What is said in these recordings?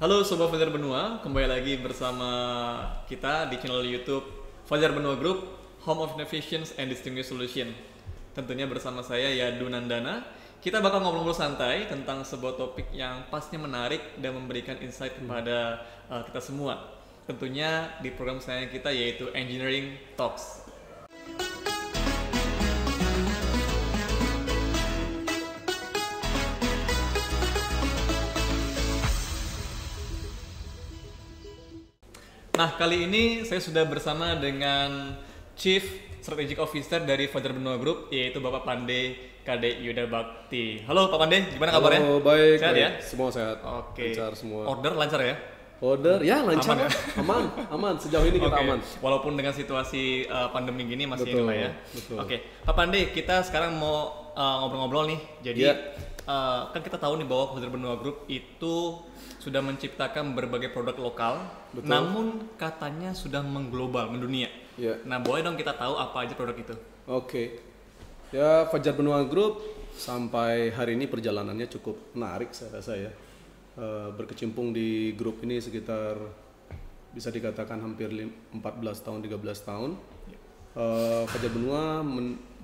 Halo Sobat Fajar Benua, kembali lagi bersama kita di channel YouTube Fajar Benua Group, Home of Innovations and Distinguished Solution. Tentunya bersama saya Yadu Nandana. Kita bakal ngobrol-ngobrol santai tentang sebuah topik yang pastinya menarik dan memberikan insight kepada kita semua. Tentunya di program saya kita yaitu Engineering Talks. Nah, kali ini saya sudah bersama dengan Chief Strategic Officer dari Fajar Benua Group, yaitu Bapak Pande Kade Yuda Bakti. Halo Pak Pande, gimana kabarnya? Halo, baik. Sehat baik. ya? Semua sehat. Oke. Lancar semua. Order lancar ya? Order, ya lancar. Aman ya? Aman. Sejauh ini kita Oke. aman. Walaupun dengan situasi pandemi gini masih Betul, inilah ya. betul. Oke, Pak Pande, kita sekarang mau ngobrol-ngobrol nih. Jadi Ya. kan kita tahu nih bahwa Fajar Benua Group itu sudah menciptakan berbagai produk lokal, Betul. namun katanya sudah mengglobal, mendunia. Ya. Nah, boleh dong kita tahu apa aja produk itu? Oke. Ya, Fajar Benua Group sampai hari ini perjalanannya cukup menarik saya rasa ya. Berkecimpung di grup ini sekitar bisa dikatakan hampir 14 tahun, 13 tahun. Fajar Benua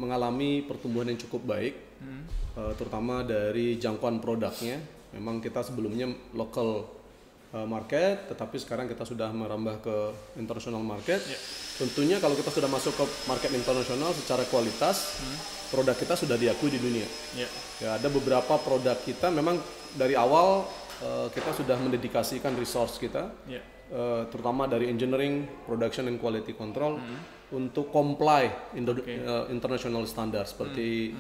mengalami pertumbuhan yang cukup baik, terutama dari jangkauan produknya. Memang kita sebelumnya local market, tetapi sekarang kita sudah merambah ke international market. Tentunya kalau kita sudah masuk ke market internasional secara kualitas, produk kita sudah diakui di dunia. Ya, ada beberapa produk kita memang dari awal kita sudah mendedikasikan resource kita, terutama dari engineering, production and quality control untuk comply international standard seperti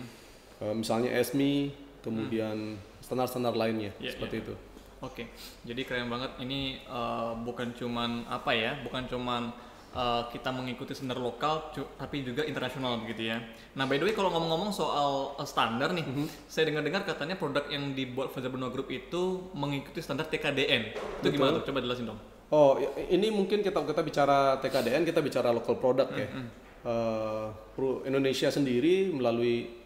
misalnya ESME, kemudian standar-standar lainnya seperti itu. Oke, jadi keren banget. Ini bukan cuman bukan cuman kita mengikuti standar lokal, tapi juga internasional begitu ya. Nah, by the way, kalau ngomong-ngomong soal standar nih, saya dengar-dengar katanya produk yang dibuat Fajar Benua Group itu mengikuti standar TKDN. Itu gimana tuh? Coba jelasin dong. Oh, ini mungkin kita bicara TKDN, kita bicara local product ya. Indonesia sendiri melalui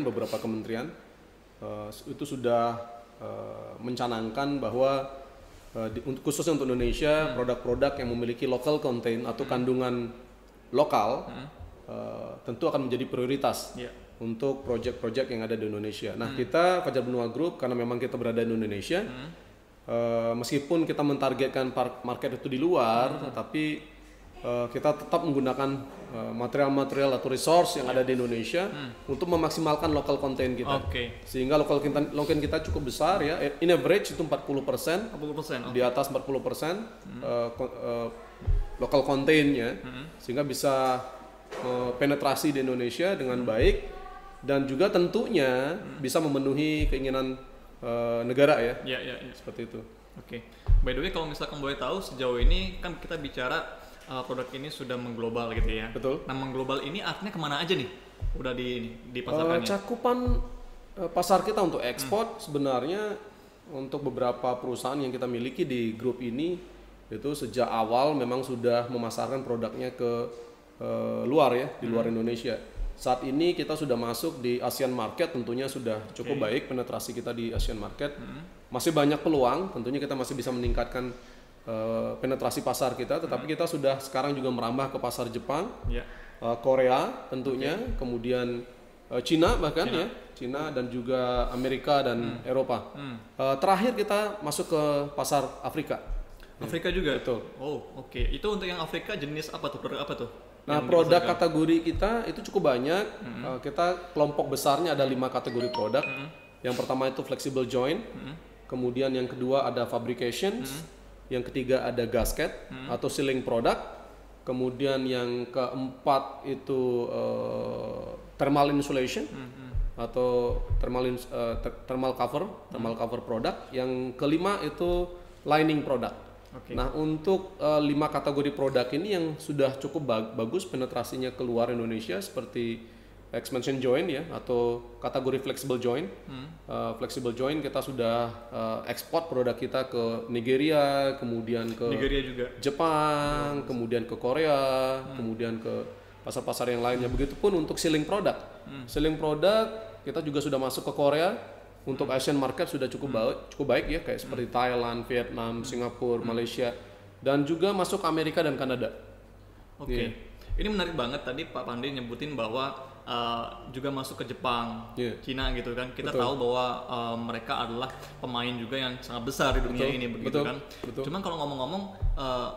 beberapa kementerian itu sudah mencanangkan bahwa khususnya untuk Indonesia produk-produk yang memiliki local content atau kandungan lokal tentu akan menjadi prioritas untuk proyek-proyek yang ada di Indonesia. Nah, kita Fajar Benua Group karena memang kita berada di Indonesia, meskipun kita mentargetkan market itu di luar, tetapi kita tetap menggunakan material-material atau resource yang ada di Indonesia untuk memaksimalkan local content kita. Sehingga local content kita cukup besar ya. In average itu 40%, di atas 40% local content-nya, sehingga bisa penetrasi di Indonesia dengan baik dan juga tentunya bisa memenuhi keinginan negara ya. Seperti itu. Oke. By the way, kalau misalkan boleh tahu sejauh ini kan kita bicara produk ini sudah mengglobal gitu ya. Betul. Nah, mengglobal ini artinya kemana aja nih? Udah di pasarkannya? Cakupan pasar kita untuk ekspor sebenarnya untuk beberapa perusahaan yang kita miliki di grup ini itu sejak awal memang sudah memasarkan produknya ke luar ya, di luar Indonesia. Saat ini kita sudah masuk di Asian market, tentunya sudah cukup baik penetrasi kita di Asian market. Masih banyak peluang, tentunya kita masih bisa meningkatkan penetrasi pasar kita, tetapi kita sudah sekarang juga merambah ke pasar Jepang, Korea tentunya, kemudian Cina bahkan Cina dan juga Amerika dan Eropa. Terakhir kita masuk ke pasar Afrika. Afrika juga? Betul. Oh, oke. Itu untuk yang Afrika jenis apa tuh? Produk apa tuh? Nah, produk kategori kita itu cukup banyak. Kita kelompok besarnya ada 5 kategori produk. Yang pertama itu flexible joint, kemudian yang kedua ada fabrications, yang ketiga ada gasket atau sealing product, kemudian yang keempat itu thermal insulation atau thermal cover product, yang kelima itu lining product. Nah, untuk 5 kategori produk ini yang sudah cukup bagus penetrasinya keluar Indonesia seperti expansion joint ya, atau kategori flexible joint. Flexible joint kita sudah ekspor produk kita ke Nigeria, kemudian ke juga. Jepang, kemudian ke Korea, kemudian ke pasar-pasar yang lainnya. Begitupun untuk sealing product. Sealing product kita juga sudah masuk ke Korea, Untuk Asian market sudah cukup baik ya, kayak seperti Thailand, Vietnam, Singapura, Malaysia, dan juga masuk ke Amerika dan Kanada. Oke. Ini menarik banget tadi Pak Pandey nyebutin bahwa juga masuk ke Jepang, Cina gitu kan. Kita tahu bahwa mereka adalah pemain juga yang sangat besar di dunia ini begitu kan. Cuman kalau ngomong-ngomong,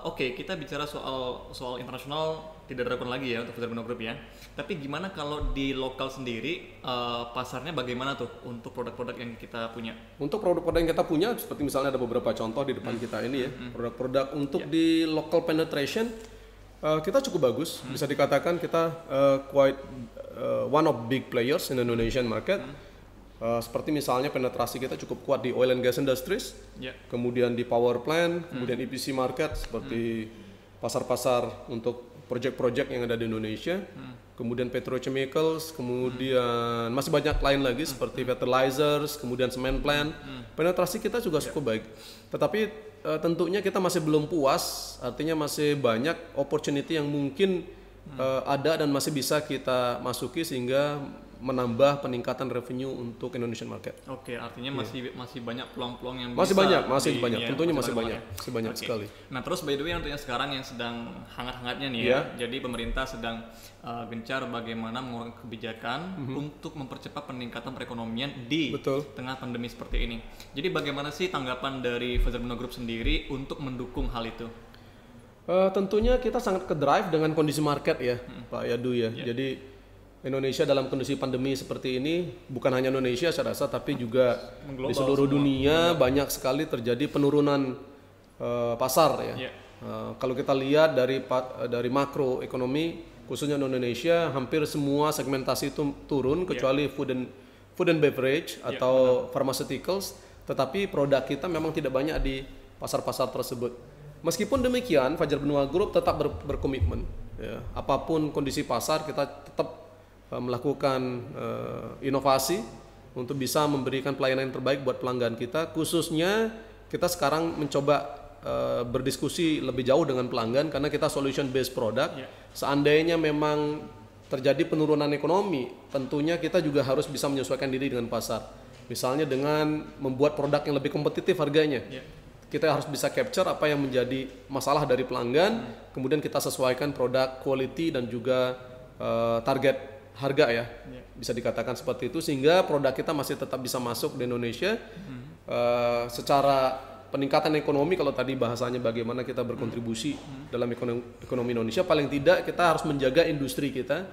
oke, kita bicara soal internasional tidak diragukan lagi ya untuk Fajar Benua Group ya. Tapi gimana kalau di lokal sendiri pasarnya bagaimana tuh untuk produk-produk yang kita punya? Untuk produk-produk yang kita punya seperti misalnya ada beberapa contoh di depan kita ini ya. Produk-produk untuk di local penetration kita cukup bagus. Bisa dikatakan kita quite one of big players in the Indonesian market. Seperti misalnya penetrasi kita cukup kuat di oil and gas industries, kemudian di power plant, kemudian EPC market seperti pasar-pasar untuk project-project yang ada di Indonesia, kemudian petrochemicals, kemudian masih banyak lain lagi seperti fertilizers, kemudian cement plant. Penetrasi kita juga cukup baik. Tetapi tentunya kita masih belum puas, artinya masih banyak opportunity yang mungkin ada dan masih bisa kita masuki sehingga menambah peningkatan revenue untuk Indonesian market. Oke, artinya masih banyak peluang-peluang yang masih bisa banyak, tentunya masih banyak sekali. Nah, terus by the way tentunya sekarang yang sedang hangat-hangatnya nih ya. Jadi pemerintah sedang gencar bagaimana mengeluarkan kebijakan untuk mempercepat peningkatan perekonomian di tengah pandemi seperti ini. Jadi bagaimana sih tanggapan dari Fajar Benua Group sendiri untuk mendukung hal itu? Tentunya kita sangat ke-drive dengan kondisi market ya, Pak Yadu ya. Jadi Indonesia dalam kondisi pandemi seperti ini, bukan hanya Indonesia saya rasa, tapi juga di seluruh dunia banyak sekali terjadi penurunan pasar ya. Kalau kita lihat dari makro ekonomi, khususnya di Indonesia, hampir semua segmentasi itu turun kecuali food and beverage atau pharmaceuticals. Tetapi produk kita memang tidak banyak di pasar-pasar tersebut. Meskipun demikian, Fajar Benua Group tetap berkomitmen. Ya. Apapun kondisi pasar, kita tetap melakukan inovasi untuk bisa memberikan pelayanan yang terbaik buat pelanggan kita. Khususnya kita sekarang mencoba berdiskusi lebih jauh dengan pelanggan karena kita solution based product. Seandainya memang terjadi penurunan ekonomi, tentunya kita juga harus bisa menyesuaikan diri dengan pasar. Misalnya dengan membuat produk yang lebih kompetitif harganya. Kita harus bisa capture apa yang menjadi masalah dari pelanggan, kemudian kita sesuaikan produk quality dan juga target harga ya, bisa dikatakan seperti itu, sehingga produk kita masih tetap bisa masuk di Indonesia. Secara peningkatan ekonomi, kalau tadi bahasanya bagaimana kita berkontribusi dalam ekonomi Indonesia, paling tidak kita harus menjaga industri kita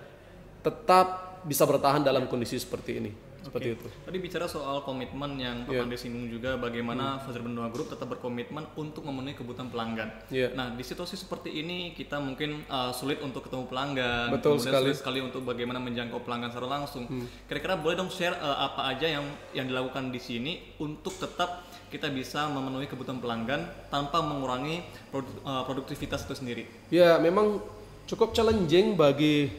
tetap bisa bertahan dalam kondisi seperti ini. Seperti itu. Tadi bicara soal komitmen yang Pak Pandey singgung juga, bagaimana Fajar Benua Group tetap berkomitmen untuk memenuhi kebutuhan pelanggan. Nah, di situasi seperti ini kita mungkin sulit untuk ketemu pelanggan, sulit sekali untuk bagaimana menjangkau pelanggan secara langsung. Kira-kira boleh dong share apa aja yang dilakukan di sini untuk tetap kita bisa memenuhi kebutuhan pelanggan tanpa mengurangi produktivitas itu sendiri? Ya, memang cukup challenging bagi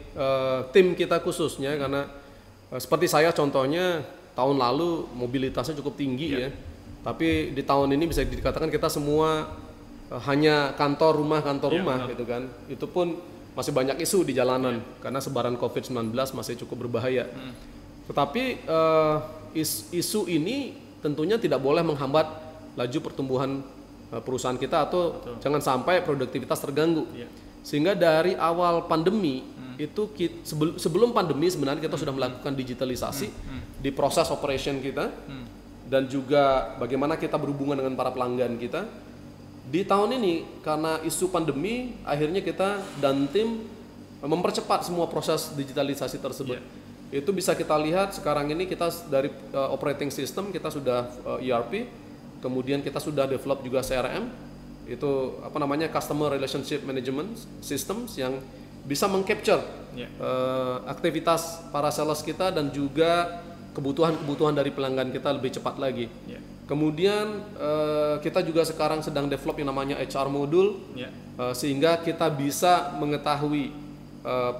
tim kita khususnya karena seperti saya contohnya tahun lalu mobilitasnya cukup tinggi ya. Tapi di tahun ini bisa dikatakan kita semua hanya kantor rumah gitu kan. Itu pun masih banyak isu di jalanan karena sebaran COVID-19 masih cukup berbahaya. Tetapi isu ini tentunya tidak boleh menghambat laju pertumbuhan perusahaan kita atau jangan sampai produktivitas terganggu. Sehingga dari awal pandemi itu sebelum pandemi sebenarnya kita sudah melakukan digitalisasi di proses operation kita dan juga bagaimana kita berhubungan dengan para pelanggan kita. Di tahun ini karena isu pandemi akhirnya kita dan tim mempercepat semua proses digitalisasi tersebut. Itu bisa kita lihat sekarang ini kita dari operating system kita sudah ERP, kemudian kita sudah develop juga CRM, itu customer relationship management systems yang bisa mengcapture aktivitas para sales kita dan juga kebutuhan dari pelanggan kita lebih cepat lagi. Kemudian kita juga sekarang sedang develop yang namanya HR modul, sehingga kita bisa mengetahui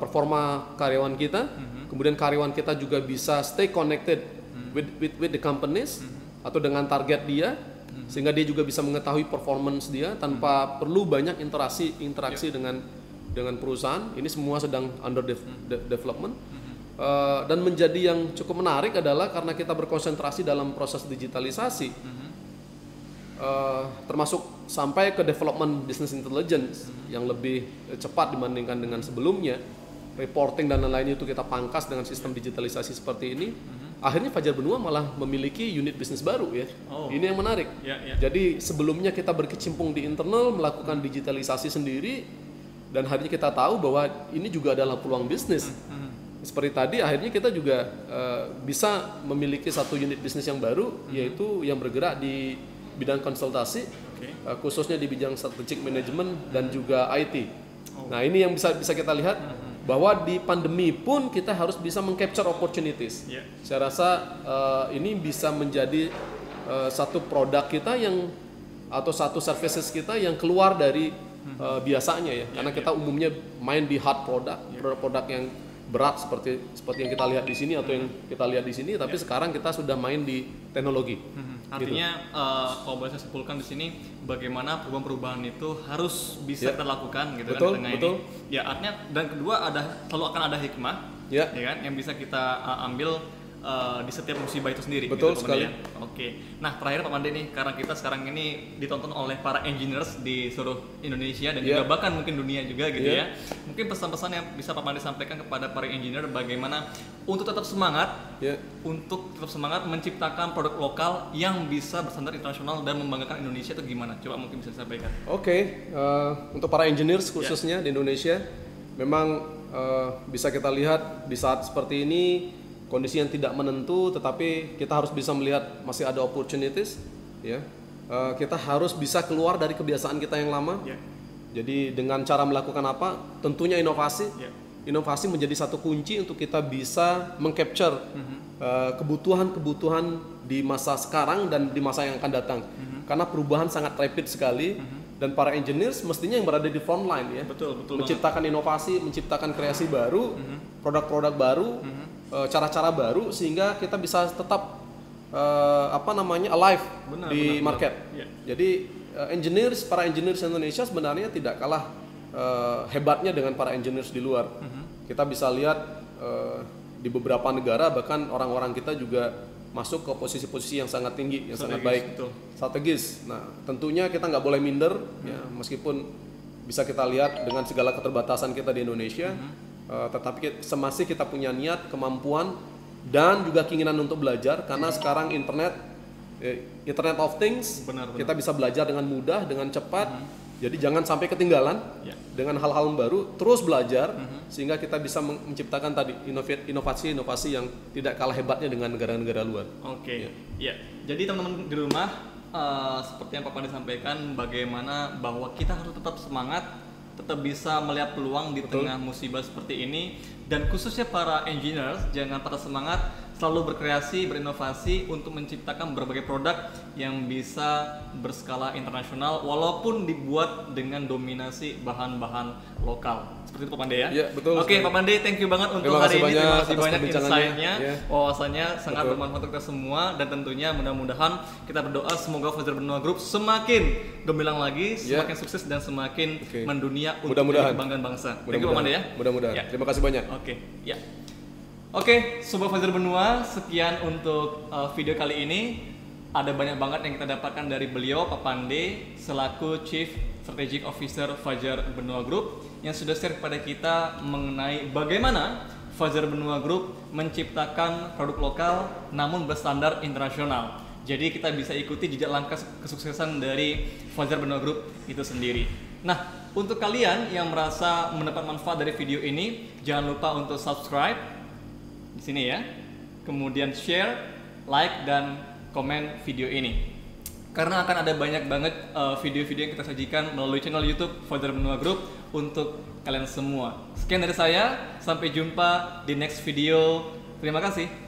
performa karyawan kita. Kemudian karyawan kita juga bisa stay connected with the companies atau dengan target dia, sehingga dia juga bisa mengetahui performance dia tanpa perlu banyak interaksi dengan perusahaan. Ini semua sedang under development. Dan menjadi yang cukup menarik adalah karena kita berkonsentrasi dalam proses digitalisasi, termasuk sampai ke development business intelligence yang lebih cepat dibandingkan dengan sebelumnya. Reporting dan lain-lain itu kita pangkas dengan sistem digitalisasi seperti ini. Akhirnya Fajar Benua malah memiliki unit bisnis baru ya. Ini yang menarik. Jadi sebelumnya kita berkecimpung di internal melakukan digitalisasi sendiri, dan akhirnya kita tahu bahwa ini juga adalah peluang bisnis. Seperti tadi akhirnya kita juga bisa memiliki satu unit bisnis yang baru, yaitu yang bergerak di bidang konsultasi, khususnya di bidang strategic management dan juga IT. Nah ini yang bisa kita lihat bahwa di pandemi pun kita harus bisa mengcapture opportunities. Saya rasa ini bisa menjadi satu produk kita yang atau satu services kita yang keluar dari biasanya ya, karena kita umumnya main di hard produk yang berat seperti yang kita lihat di sini atau yang kita lihat di sini, tapi sekarang kita sudah main di teknologi. Artinya kalau boleh saya simpulkan di sini, bagaimana perubahan-perubahan itu harus bisa kita lakukan gitu kan di tengah ini. Ya artinya, dan kedua selalu akan ada hikmah, ya kan, yang bisa kita ambil di setiap musibah itu sendiri. Betul gitu, sekali. Oke. Nah terakhir Pak Pande nih, karena kita sekarang ini ditonton oleh para engineers di seluruh Indonesia dan juga bahkan mungkin dunia juga gitu ya. Mungkin pesan-pesan yang bisa Pak Pande sampaikan kepada para engineer bagaimana untuk tetap semangat, menciptakan produk lokal yang bisa berstandar internasional dan membanggakan Indonesia itu gimana? Coba mungkin bisa disampaikan. Untuk para engineers khususnya di Indonesia, memang bisa kita lihat di saat seperti ini, kondisi yang tidak menentu, tetapi kita harus bisa melihat masih ada opportunities, ya. Kita harus bisa keluar dari kebiasaan kita yang lama. Jadi dengan cara melakukan apa? Tentunya inovasi. Inovasi menjadi satu kunci untuk kita bisa mengcapture kebutuhan-kebutuhan di masa sekarang dan di masa yang akan datang. Karena perubahan sangat rapid sekali. Dan para engineers mestinya yang berada di front line ya. Betul menciptakan inovasi, menciptakan kreasi baru, produk-produk baru, cara-cara baru, sehingga kita bisa tetap alive di market. Jadi para engineers Indonesia sebenarnya tidak kalah hebatnya dengan para engineers di luar. Kita bisa lihat di beberapa negara bahkan orang-orang kita juga masuk ke posisi-posisi yang sangat tinggi, yang sangat baik, strategis. Nah, tentunya kita nggak boleh minder, ya, meskipun bisa kita lihat dengan segala keterbatasan kita di Indonesia, tetapi masih kita punya niat, kemampuan, dan juga keinginan untuk belajar, karena sekarang Internet of Things, kita bisa belajar dengan mudah, dengan cepat. Jadi jangan sampai ketinggalan dengan hal-hal baru, terus belajar sehingga kita bisa menciptakan tadi inovasi-inovasi yang tidak kalah hebatnya dengan negara-negara luar. Jadi teman-teman di rumah, seperti yang Pak Pandi sampaikan, bagaimana bahwa kita harus tetap semangat, tetap bisa melihat peluang di tengah musibah seperti ini, dan khususnya para engineers jangan patah semangat, selalu berkreasi, berinovasi untuk menciptakan berbagai produk yang bisa berskala internasional walaupun dibuat dengan dominasi bahan-bahan lokal. Seperti itu Pak Pande ya? Iya, betul. Oke, Pak Pande, thank you banget untuk hari ini. Terima kasih banyak insight-nya, wawasannya sangat bermanfaat untuk kita semua, dan tentunya mudah-mudahan kita berdoa semoga Fajar Benua Group semakin gemilang lagi, semakin sukses dan semakin mendunia untuk kebanggaan bangsa. Thank you Pak Pande ya. Mudah-mudahan. Terima kasih banyak. Oke, Sobat Fajar Benua, sekian untuk video kali ini. Ada banyak banget yang kita dapatkan dari beliau, Pak Pande, selaku Chief Strategic Officer Fajar Benua Group, yang sudah share kepada kita mengenai bagaimana Fajar Benua Group menciptakan produk lokal namun berstandar internasional. Jadi kita bisa ikuti jejak langkah kesuksesan dari Fajar Benua Group itu sendiri. Nah, untuk kalian yang merasa mendapat manfaat dari video ini, jangan lupa untuk subscribe di sini ya. Kemudian share, like, dan komen video ini. Karena akan ada banyak banget video-video yang kita sajikan melalui channel YouTube Fajar Benua Group untuk kalian semua. Sekian dari saya, sampai jumpa di next video. Terima kasih.